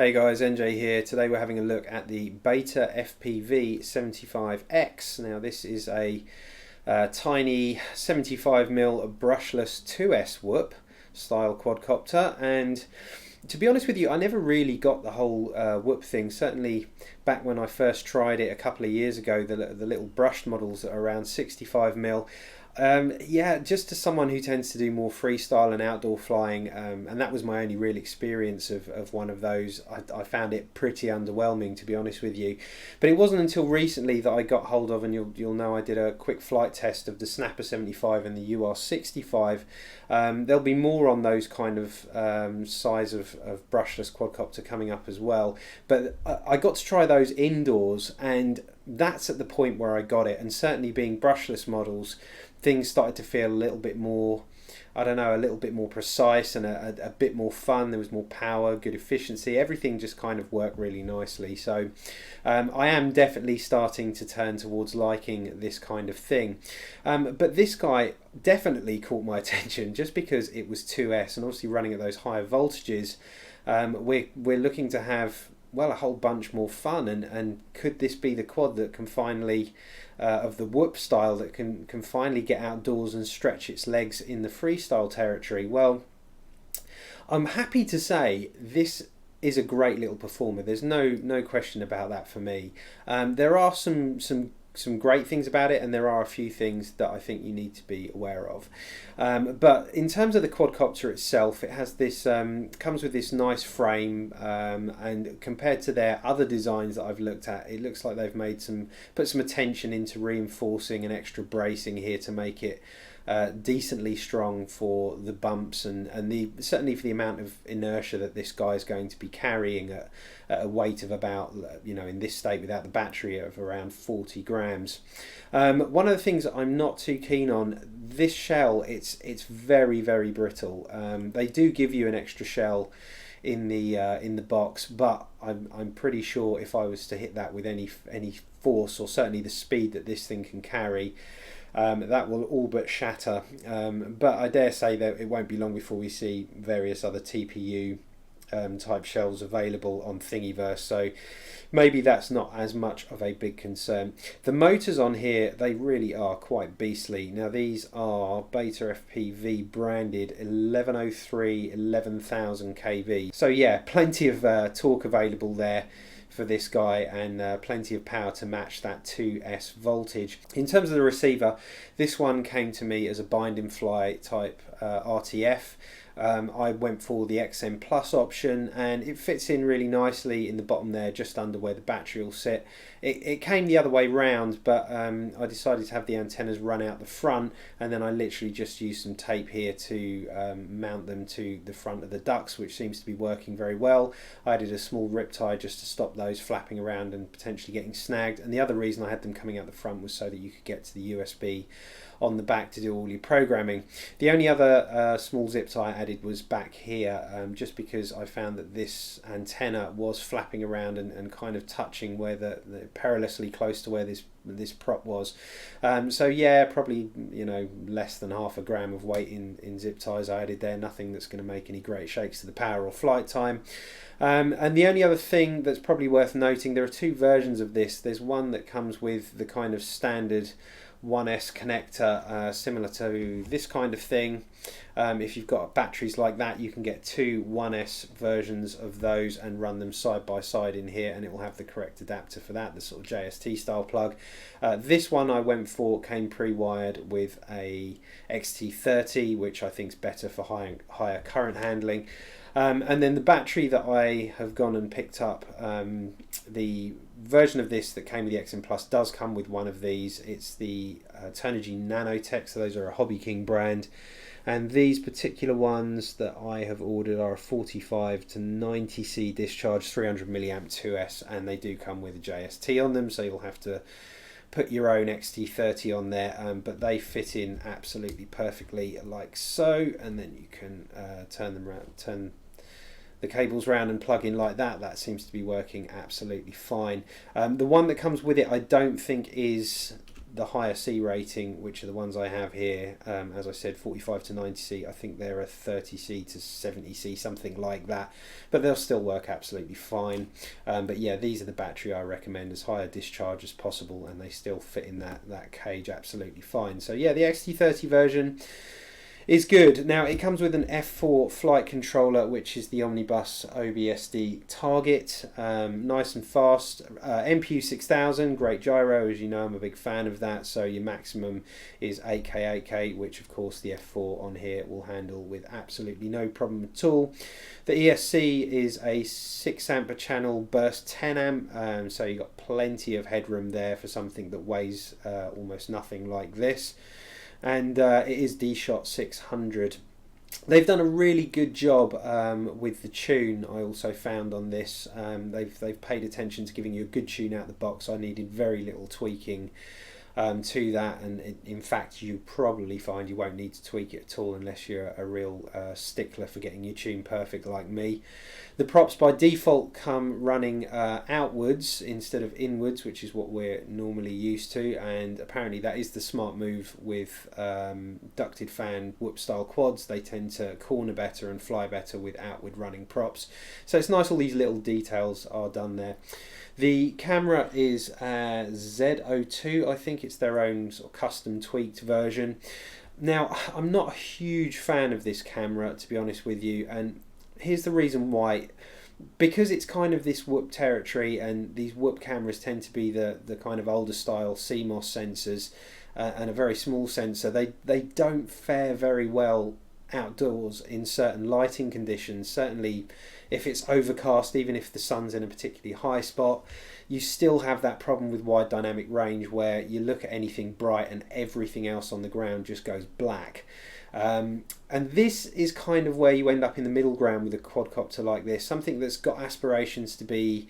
Hey guys, NJ here. Today we're having a look at the Betafpv 75X. Now this is a tiny 75mm brushless 2S whoop style quadcopter, and to be honest with you, I never really got the whole whoop thing. Certainly back when I first tried it a couple of years ago, the little brushed models that are around 65mm. Yeah, just as someone who tends to do more freestyle and outdoor flying, and that was my only real experience of one of those, I found it pretty underwhelming, to be honest with you. But it wasn't until recently that I got hold of, and you'll know I did a quick flight test of the Snapper 75 and the UR 65. There'll be more on those kind of size of brushless quadcopter coming up as well. But I got to try those indoors, and that's at the point where I got it. And certainly being brushless models, things started to feel a little bit more, I don't know, a little bit more precise and a bit more fun. There was more power, good efficiency, everything just kind of worked really nicely. So I am definitely starting to turn towards liking this kind of thing. But this guy definitely caught my attention just because it was 2S, and obviously running at those higher voltages, we're looking to have, well, a whole bunch more fun, and could this be the quad that can finally of the whoop style that can finally get outdoors and stretch its legs in the freestyle territory? Well, I'm happy to say this is a great little performer. There's no question about that for me. There are some great things about it, and there are a few things that I think you need to be aware of. But in terms of the quadcopter itself, it has this comes with this nice frame, and compared to their other designs that I've looked at, it looks like they've put some attention into reinforcing and extra bracing here to make it decently strong for the bumps and certainly for the amount of inertia that this guy is going to be carrying at a weight of about, in this state without the battery, of around 40 grams. One of the things that I'm not too keen on, this shell, it's very, very brittle. They do give you an extra shell in the box, but I'm pretty sure if I was to hit that with any force, or certainly the speed that this thing can carry, that will all but shatter. But I dare say that it won't be long before we see various other TPU type shells available on Thingiverse, so maybe that's not as much of a big concern. The motors on here, they really are quite beastly. Now these are Betafpv branded 1103 11,000 kV, so yeah, plenty of torque available there for this guy, and plenty of power to match that 2S voltage. In terms of the receiver, this one came to me as a bind and fly type RTF. I went for the XM Plus option, and it fits in really nicely in the bottom there, just under where the battery will sit. It came the other way round, but I decided to have the antennas run out the front, and then I literally just used some tape here to mount them to the front of the ducts, which seems to be working very well. I added a small rip tie just to stop those flapping around and potentially getting snagged, and the other reason I had them coming out the front was so that you could get to the USB on the back to do all your programming. The only other small zip tie I added was back here, just because I found that this antenna was flapping around and kind of touching where the perilously close to where this prop was. So yeah, probably less than half a gram of weight in zip ties I added there. Nothing that's going to make any great shakes to the power or flight time. And the only other thing that's probably worth noting, there are two versions of this. There's one that comes with the kind of standard 1S connector, similar to this kind of thing. If you've got batteries like that, you can get two 1S versions of those and run them side by side in here, and it will have the correct adapter for that, the sort of JST style plug. This one I went for came pre-wired with a XT30, which I think is better for higher current handling. And then the battery that I have gone and picked up, the version of this that came with the XM Plus does come with one of these. It's the Turnigy Nanotech, so those are a Hobby King brand. And these particular ones that I have ordered are a 45 to 90C discharge, 300 milliamp 2S, and they do come with a JST on them, so you'll have to put your own XT30 on there, but they fit in absolutely perfectly like so, and then you can turn the cables round and plug in like that. That seems to be working absolutely fine. The one that comes with it I don't think is the higher C rating, which are the ones I have here, as I said, 45 to 90C. I think they're a 30C to 70C, something like that, but they'll still work absolutely fine. But yeah, these are the battery I recommend, as high a discharge as possible, and they still fit in that cage absolutely fine. So yeah, the XT30 version is good. Now it comes with an F4 flight controller, which is the Omnibus OBSD target. Nice and fast. MPU 6000, great gyro, as you know, I'm a big fan of that. So your maximum is 8K 8K, which of course the F4 on here will handle with absolutely no problem at all. The ESC is a 6 amp per channel burst 10 amp, so you've got plenty of headroom there for something that weighs almost nothing like this. And it is D-Shot 600. They've done a really good job with the tune. I also found on this, they've paid attention to giving you a good tune out the box. I needed very little tweaking to that, and in fact you probably find you won't need to tweak it at all unless you're a real stickler for getting your tune perfect like me. The props by default come running outwards instead of inwards, which is what we're normally used to, and apparently that is the smart move with ducted fan whoop style quads. They tend to corner better and fly better with outward running props, so it's nice all these little details are done there. The camera is Z02, I think it's their own sort of custom tweaked version. Now, I'm not a huge fan of this camera, to be honest with you, and here's the reason why. Because it's kind of this whoop territory, and these whoop cameras tend to be the kind of older style CMOS sensors and a very small sensor, they don't fare very well outdoors in certain lighting conditions. Certainly if it's overcast, even if the sun's in a particularly high spot, you still have that problem with wide dynamic range where you look at anything bright and everything else on the ground just goes black. And this is kind of where you end up in the middle ground with a quadcopter like this, something that's got aspirations to be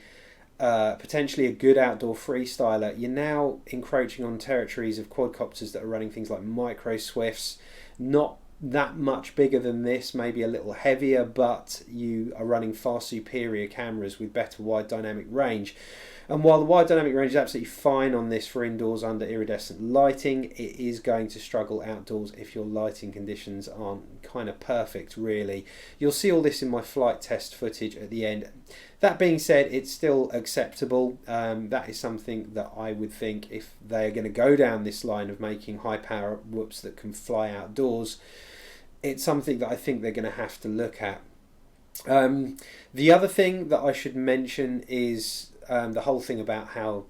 potentially a good outdoor freestyler. You're now encroaching on territories of quadcopters that are running things like micro swifts, not that much bigger than this, maybe a little heavier, but you are running far superior cameras with better wide dynamic range. And while the wide dynamic range is absolutely fine on this for indoors under iridescent lighting, it is going to struggle outdoors if your lighting conditions aren't kind of perfect, really. You'll see all this in my flight test footage at the end. That being said, it's still acceptable. That is something that I would think, if they're going to go down this line of making high power whoops that can fly outdoors, it's something that I think they're going to have to look at. The other thing that I should mention is the whole thing about how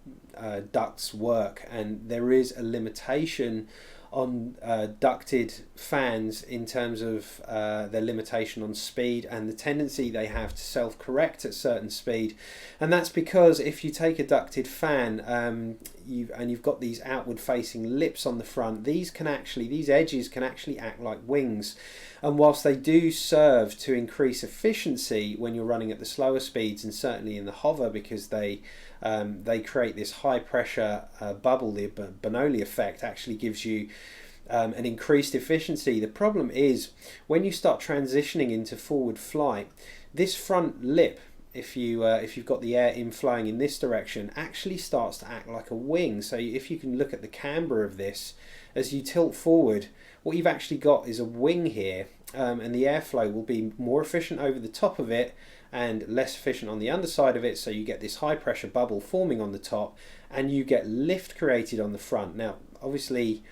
ducts work, and there is a limitation on ducted fans in terms of their limitation on speed and the tendency they have to self-correct at certain speed. And that's because if you take a ducted fan you've got these outward facing lips on the front, these edges can actually act like wings, and whilst they do serve to increase efficiency when you're running at the slower speeds, and certainly in the hover, because they create this high pressure bubble, the Bernoulli effect actually gives you an increased efficiency. The problem is when you start transitioning into forward flight, this front lip, if you've got the air inflowing in this direction, actually starts to act like a wing. So if you can look at the camber of this, as you tilt forward, what you've actually got is a wing here, and the airflow will be more efficient over the top of it and less efficient on the underside of it, so you get this high pressure bubble forming on the top and you get lift created on the front. Now obviously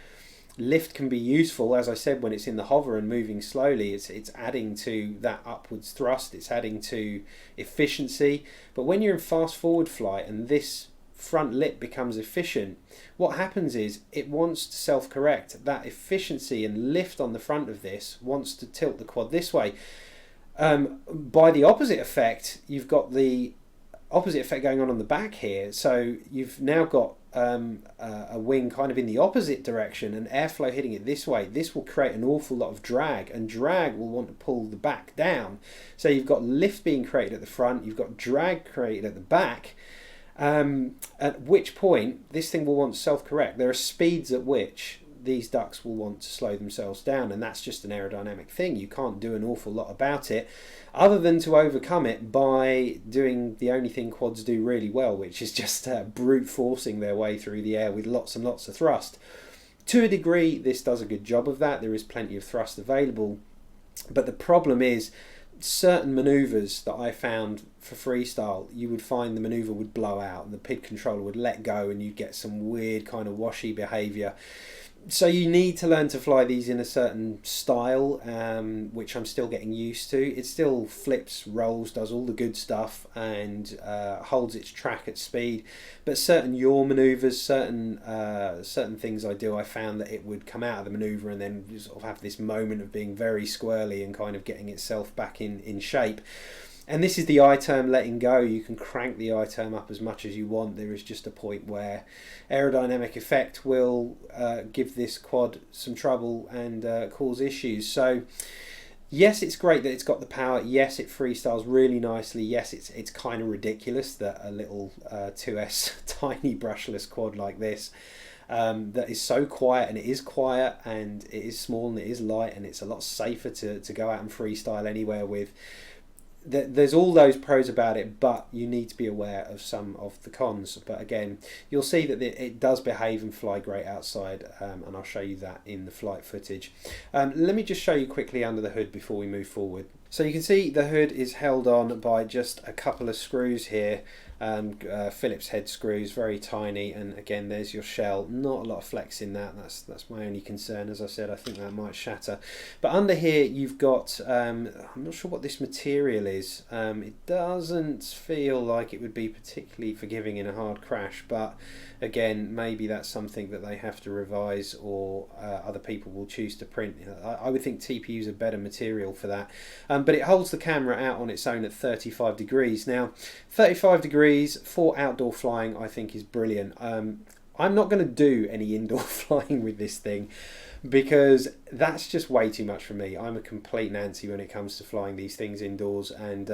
lift can be useful, as I said, when it's in the hover and moving slowly. It's adding to that upwards thrust, it's adding to efficiency. But when you're in fast forward flight and this front lip becomes efficient, what happens is it wants to self-correct. That efficiency and lift on the front of this wants to tilt the quad this way. By the opposite effect, you've got the opposite effect going on the back here. So you've now got a wing kind of in the opposite direction and airflow hitting it this way. This will create an awful lot of drag, and drag will want to pull the back down. So you've got lift being created at the front, you've got drag created at the back, at which point this thing will want to self-correct. There are speeds at which these ducts will want to slow themselves down, and that's just an aerodynamic thing. You can't do an awful lot about it other than to overcome it by doing the only thing quads do really well, which is just brute forcing their way through the air with lots and lots of thrust. To a degree, this does a good job of that. There is plenty of thrust available, but the problem is certain maneuvers that I found for freestyle, you would find the maneuver would blow out and the PID controller would let go and you'd get some weird kind of washy behavior. So you need to learn to fly these in a certain style, which I'm still getting used to. It still flips, rolls, does all the good stuff, and holds its track at speed. But certain yaw maneuvers, certain things I do, I found that it would come out of the maneuver and then sort of have this moment of being very squirrely and kind of getting itself back in shape. And this is the I-term letting go. You can crank the I-term up as much as you want. There is just a point where aerodynamic effect will give this quad some trouble and cause issues. So yes, it's great that it's got the power. Yes, it freestyles really nicely. Yes, it's kind of ridiculous that a little 2S tiny brushless quad like this that is so quiet, and it is quiet, and it is small, and it is light, and it's a lot safer to go out and freestyle anywhere with. There's all those pros about it, but you need to be aware of some of the cons. But again, you'll see that it does behave and fly great outside, and I'll show you that in the flight footage. Let me just show you quickly under the hood before we move forward. So you can see the hood is held on by just a couple of screws here, Phillips head screws, very tiny, and again there's your shell. Not a lot of flex in that. That's my only concern. As I said, I think that might shatter. But under here you've got I'm not sure what this material is. It doesn't feel like it would be particularly forgiving in a hard crash, but again, maybe that's something that they have to revise, or other people will choose to print. I would think TPU is a better material for that. But it holds the camera out on its own at 35 degrees. Now, 35 degrees for outdoor flying, I think, is brilliant. I'm not going to do any indoor flying with this thing, because that's just way too much for me. I'm a complete Nancy when it comes to flying these things indoors, and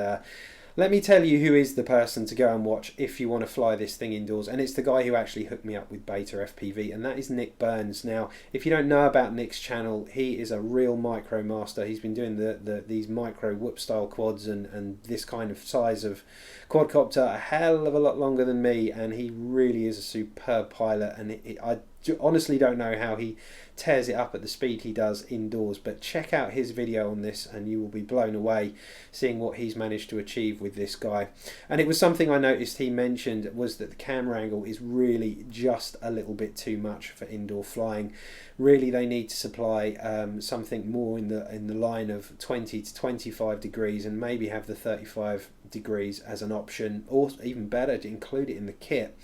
let me tell you who is the person to go and watch if you want to fly this thing indoors, and it's the guy who actually hooked me up with betafpv, and that is Nick Burns. Now, if you don't know about Nick's channel, he is a real micro master. He's been doing these micro whoop style quads and this kind of size of quadcopter a hell of a lot longer than me, and he really is a superb pilot, and I honestly don't know how he tears it up at the speed he does indoors, but check out his video on this and you will be blown away seeing what he's managed to achieve with this guy. And it was something I noticed he mentioned, was that the camera angle is really just a little bit too much for indoor flying. Really, they need to supply something more in the line of 20 to 25 degrees, and maybe have the 35 degrees as an option, or even better, to include it in the kit.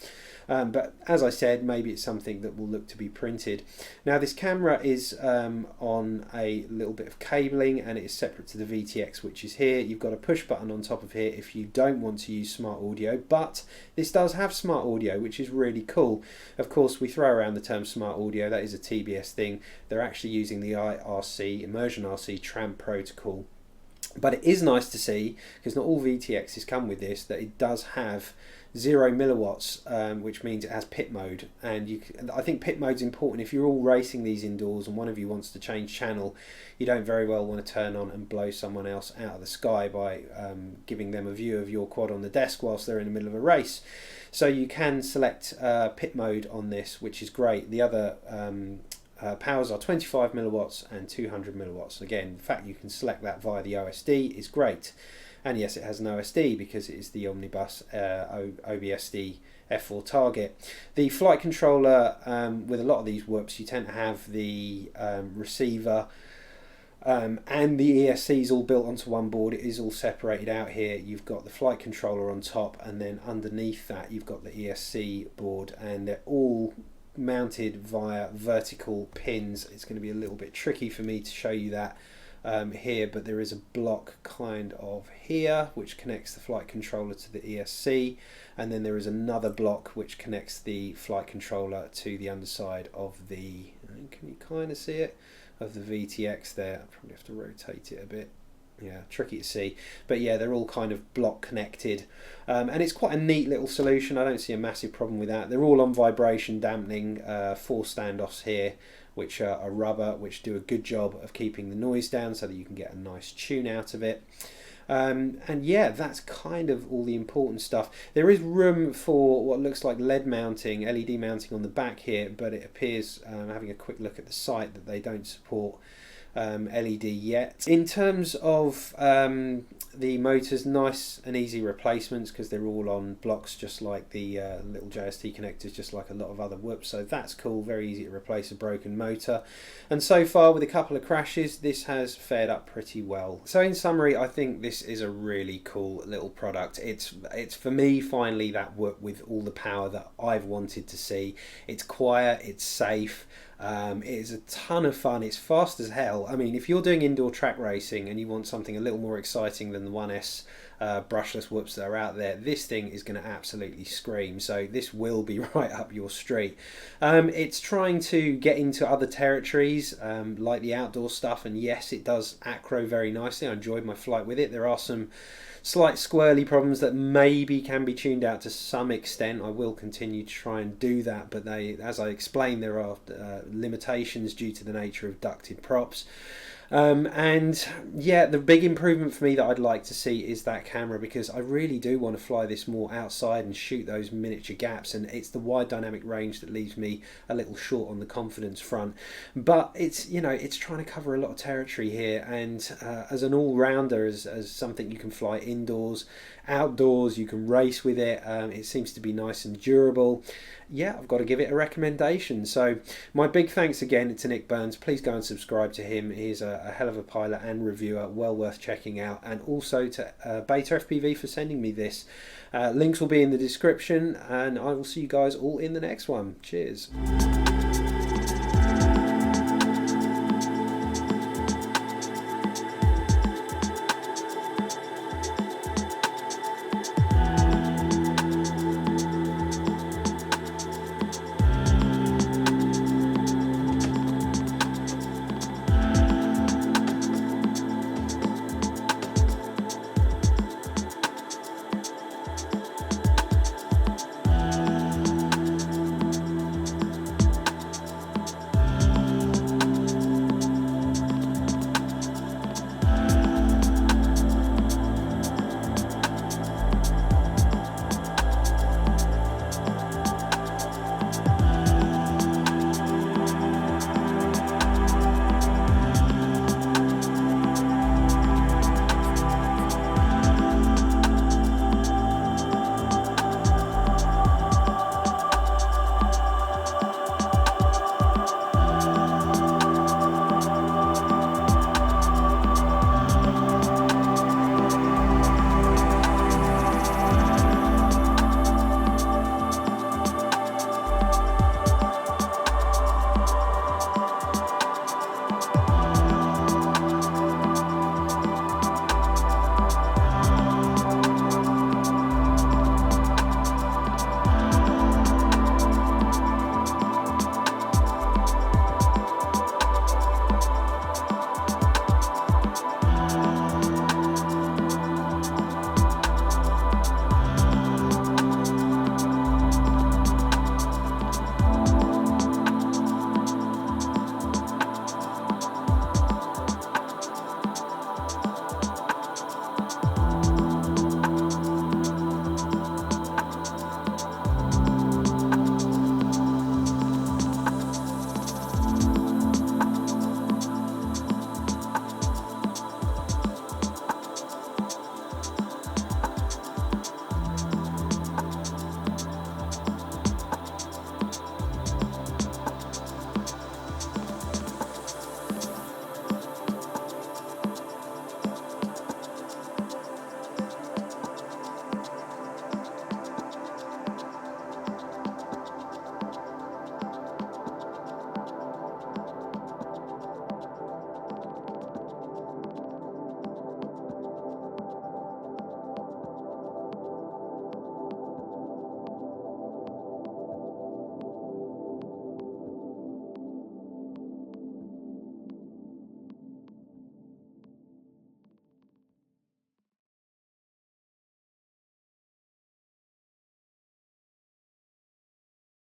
But as I said, maybe it's something that will look to be printed. Now, this camera is on a little bit of cabling, and it is separate to the VTX, which is here. You've got a push button on top of here if you don't want to use smart audio, but this does have smart audio, which is really cool. Of course, we throw around the term smart audio. That is a TBS thing. They're actually using the IRC, Immersion RC tram protocol. But it is nice to see, because not all VTXs come with this, that it does have 0 milliwatts, which means it has pit mode. And I think pit mode's important. If you're all racing these indoors and one of you wants to change channel, you don't very well want to turn on and blow someone else out of the sky by giving them a view of your quad on the desk whilst they're in the middle of a race. So you can select pit mode on this, which is great. The other powers are 25 milliwatts and 200 milliwatts. Again, the fact you can select that via the OSD is great. And yes, it has an OSD because it is the Omnibus OBSD F4 target. The flight controller, with a lot of these whoops, you tend to have the receiver and the ESCs all built onto one board. It is all separated out here. You've got the flight controller on top, and then underneath that you've got the ESC board, and they're all mounted via vertical pins. It's going to be a little bit tricky for me to show you that here, but there is a block kind of here which connects the flight controller to the ESC, and then there is another block which connects the flight controller to the underside of the, can you kind of see it, of the VTX there. I probably have to rotate it a bit. Yeah, tricky to see, but yeah, they're all kind of block connected, and it's quite a neat little solution. I don't see a massive problem with that. They're all on vibration dampening, 4 standoffs here, which are rubber, which do a good job of keeping the noise down so that you can get a nice tune out of it. And yeah, that's kind of all the important stuff. There is room for what looks like LED mounting, LED mounting on the back here, but it appears, having a quick look at the site, that they don't support LED yet. In terms of the motors, nice and easy replacements because they're all on blocks, just like the little JST connectors, just like a lot of other whoops, so that's cool, very easy to replace a broken motor. And so far, with a couple of crashes, this has fared up pretty well. So in summary, I think this is a really cool little product. It's for me finally that whoop with all the power that I've wanted to see. It's quiet, it's safe. It is a ton of fun. It's fast as hell. I mean, if you're doing indoor track racing and you want something a little more exciting than the 1S brushless whoops that are out there, this thing is going to absolutely scream. So this will be right up your street. It's trying to get into other territories, like the outdoor stuff, and yes, it does acro very nicely. I enjoyed my flight with it. There are some slight squirrely problems that maybe can be tuned out to some extent. I will continue to try and do that, but as I explained, there are limitations due to the nature of ducted props. And yeah, the big improvement for me that I'd like to see is that camera, because I really do want to fly this more outside and shoot those miniature gaps, and it's the wide dynamic range that leaves me a little short on the confidence front. But it's, you know, it's trying to cover a lot of territory here, and as an all-rounder, as something you can fly indoors, outdoors, you can race with it. It seems to be nice and durable. Yeah, I've got to give it a recommendation. So my big thanks again to Nick Burns. Please go and subscribe to him. He's a hell of a pilot and reviewer, well worth checking out. And also to betafpv for sending me this. Links will be in the description, and I will see you guys all in the next one. Cheers.